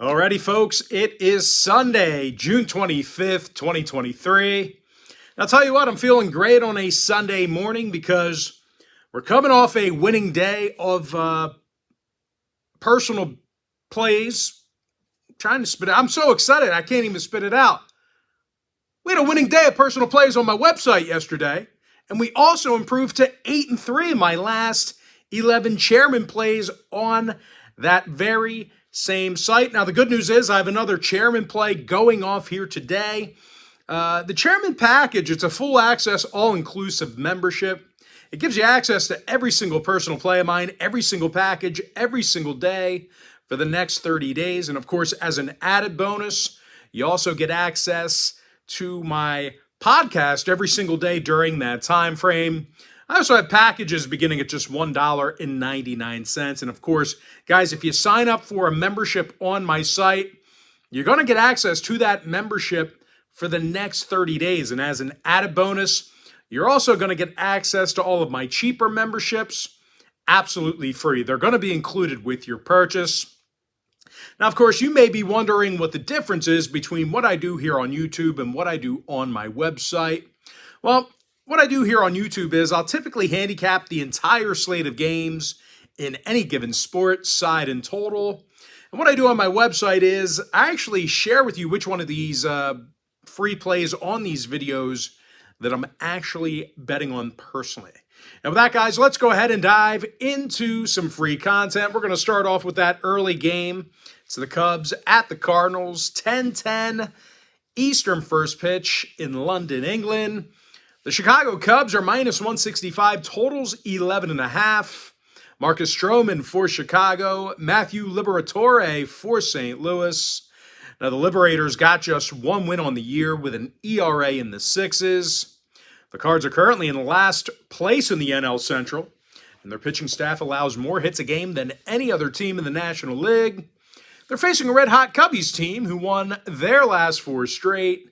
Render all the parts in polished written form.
Alrighty, folks, it is Sunday, June 25th, 2023. I'll tell you what, I'm feeling great on a Sunday morning because we're coming off a winning day of personal plays. I'm trying to spit it. I'm so excited, I can't even spit it out. We had a winning day of personal plays on my website yesterday, and we also improved to 8-3 in my last 11 chairman plays on that very same site. Now, the good news is I have another chairman play going off here today. The chairman package, it's a full access, all-inclusive membership. It gives you access to every single personal play of mine, every single package, every single day for the next 30 days. And of course, as an added bonus, you also get access to my podcast every single day during that time frame. I also have packages beginning at just $1.99. And of course, guys, if you sign up for a membership on my site, you're going to get access to that membership for the next 30 days. And as an added bonus, you're also going to get access to all of my cheaper memberships absolutely free. They're going to be included with your purchase. Now, of course, you may be wondering what the difference is between what I do here on YouTube and what I do on my website. Well, what I do here on YouTube is I'll typically handicap the entire slate of games in any given sport, side and total. And what I do on my website is I actually share with you which one of these free plays on these videos that I'm actually betting on personally. And with that, guys, let's go ahead and dive into some free content. We're going to start off with that early game. It's the Cubs at the Cardinals, 10:10 Eastern first pitch in London, England. The Chicago Cubs are minus 165, totals 11.5. Marcus Stroman for Chicago, Matthew Liberatore for St. Louis. Now, the Liberators got just one win on the year with an ERA in the sixes. The Cards are currently in last place in the NL Central, and their pitching staff allows more hits a game than any other team in the National League. They're facing a red-hot Cubbies team who won their last four straight.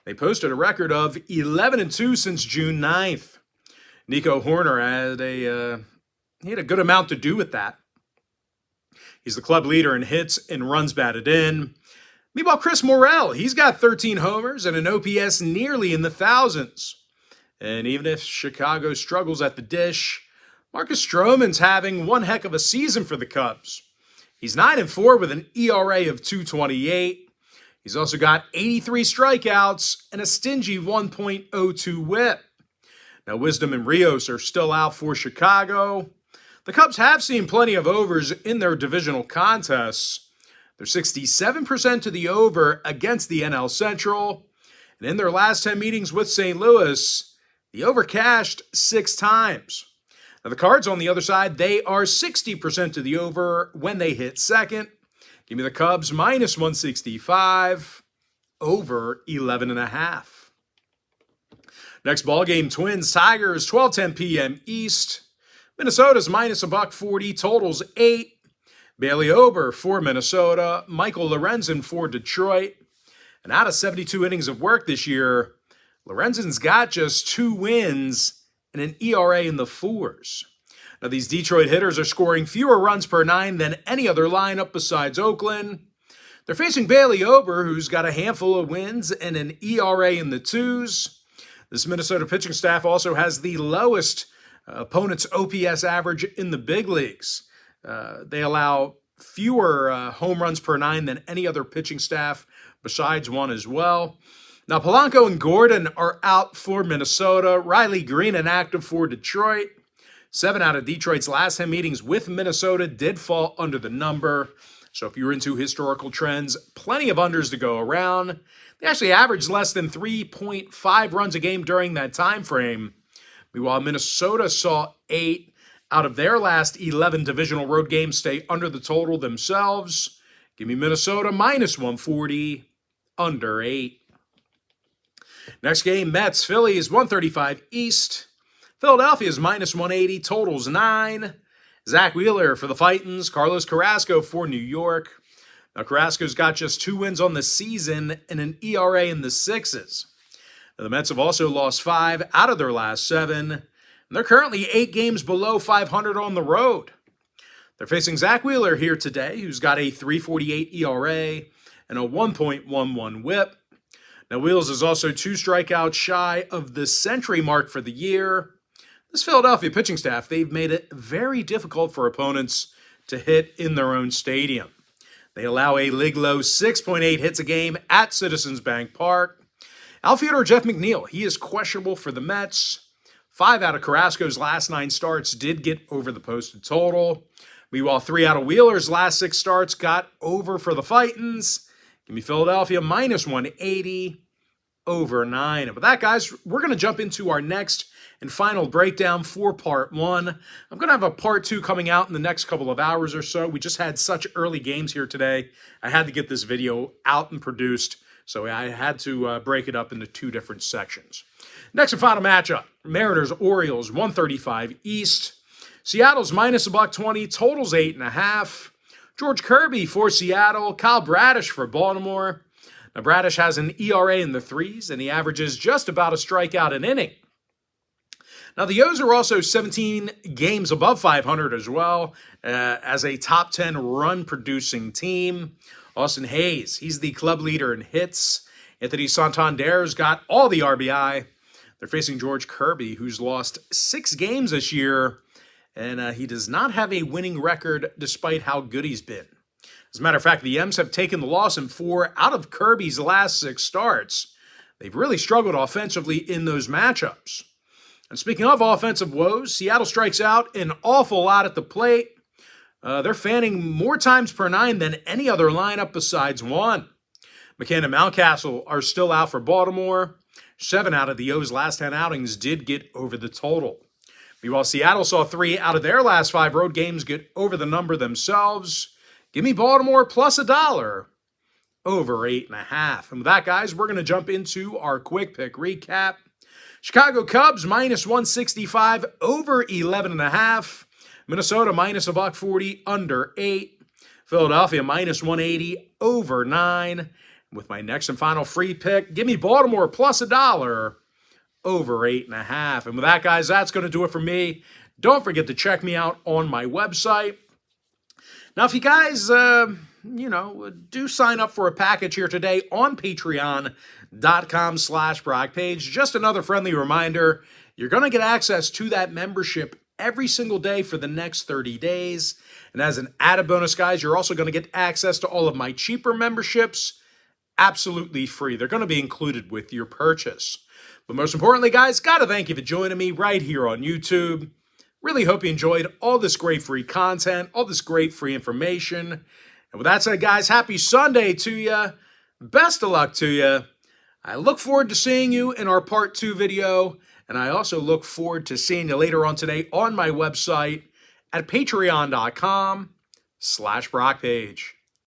They posted a record of 11-2 since June 9th. Nico Horner had a good amount to do with that. He's the club leader in hits and runs batted in. Meanwhile, Chris Morel, he's got 13 homers and an OPS nearly in the thousands. And even if Chicago struggles at the dish, Marcus Stroman's having one heck of a season for the Cubs. He's 9-4 with an ERA of 2.28. He's also got 83 strikeouts and a stingy 1.02 whip. Now, Wisdom and Rios are still out for Chicago. The Cubs have seen plenty of overs in their divisional contests. They're 67% to the over against the NL Central. And in their last 10 meetings with St. Louis, the over cashed 6 times. Now, the Cards on the other side, they are 60% to the over when they hit second. Give me the Cubs minus 165, over 11.5. Next ball game, Twins, Tigers, 12:10 p.m. East. Minnesota's minus $1.40, totals 8. Bailey Ober for Minnesota, Michael Lorenzen for Detroit. And out of 72 innings of work this year, Lorenzen's got just 2 wins and an ERA in the 4s. Now, these Detroit hitters are scoring fewer runs per 9 than any other lineup besides Oakland. They're facing Bailey Ober, who's got a handful of wins and an ERA in the 2s. This Minnesota pitching staff also has the lowest opponent's OPS average in the big leagues. They allow fewer home runs per 9 than any other pitching staff besides one as well. Now, Polanco and Gordon are out for Minnesota. Riley Green inactive for Detroit. 7 out of Detroit's last 10 meetings with Minnesota did fall under the number. So if you're into historical trends, plenty of unders to go around. They actually averaged less than 3.5 runs a game during that time frame. Meanwhile, Minnesota saw 8 out of their last 11 divisional road games stay under the total themselves. Give me Minnesota minus 140, under 8. Next game, Mets, Phillies, 135 East. Philadelphia's minus 180, totals 9. Zach Wheeler for the Titans, Carlos Carrasco for New York. Now, Carrasco's got just 2 wins on the season and an ERA in the 6s. Now, the Mets have also lost 5 out of their last 7, and they're currently 8 games below 500 on the road. They're facing Zach Wheeler here today, who's got a 3.48 ERA and a 1.11 whip. Now, Wheels is also 2 strikeouts shy of the century mark for the year. This Philadelphia pitching staff, they've made it very difficult for opponents to hit in their own stadium. They allow a league low 6.8 hits a game at Citizens Bank Park. Outfielder Jeff McNeil, he is questionable for the Mets. 5 out of Carrasco's last 9 starts did get over the posted total. Meanwhile, 3 out of Wheeler's last 6 starts got over for the Fightins. Give me Philadelphia minus 180, over 9. And with that, guys, we're going to jump into our next and final breakdown for part 1. I'm going to have a part 2 coming out in the next couple of hours or so. We just had such early games here today. I had to get this video out and produced, so I had to break it up into 2 different sections. Next and final matchup, Mariners, Orioles, 135 East. Seattle's minus $120, totals 8.5. George Kirby for Seattle, Kyle Bradish for Baltimore. Now, Bradish has an ERA in the 3s, and he averages just about a strikeout an inning. Now, the O's are also 17 games above 500 as well, as a top 10 run-producing team. Austin Hayes, he's the club leader in hits. Anthony Santander's got all the RBI. They're facing George Kirby, who's lost 6 games this year, and he does not have a winning record despite how good he's been. As a matter of fact, the M's have taken the loss in 4 out of Kirby's last 6 starts. They've really struggled offensively in those matchups. And speaking of offensive woes, Seattle strikes out an awful lot at the plate. They're fanning more times per 9 than any other lineup besides 1. McCann and Mountcastle are still out for Baltimore. 7 out of the O's last 10 outings did get over the total. Meanwhile, Seattle saw 3 out of their last 5 road games get over the number themselves. Give me Baltimore plus $1, over 8.5. And with that, guys, we're going to jump into our quick pick recap. Chicago Cubs minus 165, over 11.5. Minnesota minus $140, under 8. Philadelphia minus 180, over 9. With my next and final free pick, give me Baltimore plus $1, over 8.5. And with that, guys, that's going to do it for me. Don't forget to check me out on my website. Now, if you guys, do sign up for a package here today on patreon.com/BrockPage, just another friendly reminder, you're going to get access to that membership every single day for the next 30 days. And as an added bonus, guys, you're also going to get access to all of my cheaper memberships absolutely free. They're going to be included with your purchase. But most importantly, guys, got to thank you for joining me right here on YouTube. Really hope you enjoyed all this great free content, all this great free information. And with that said, guys, happy Sunday to you. Best of luck to you. I look forward to seeing you in our part 2 video. And I also look forward to seeing you later on today on my website at patreon.com/BrockPage.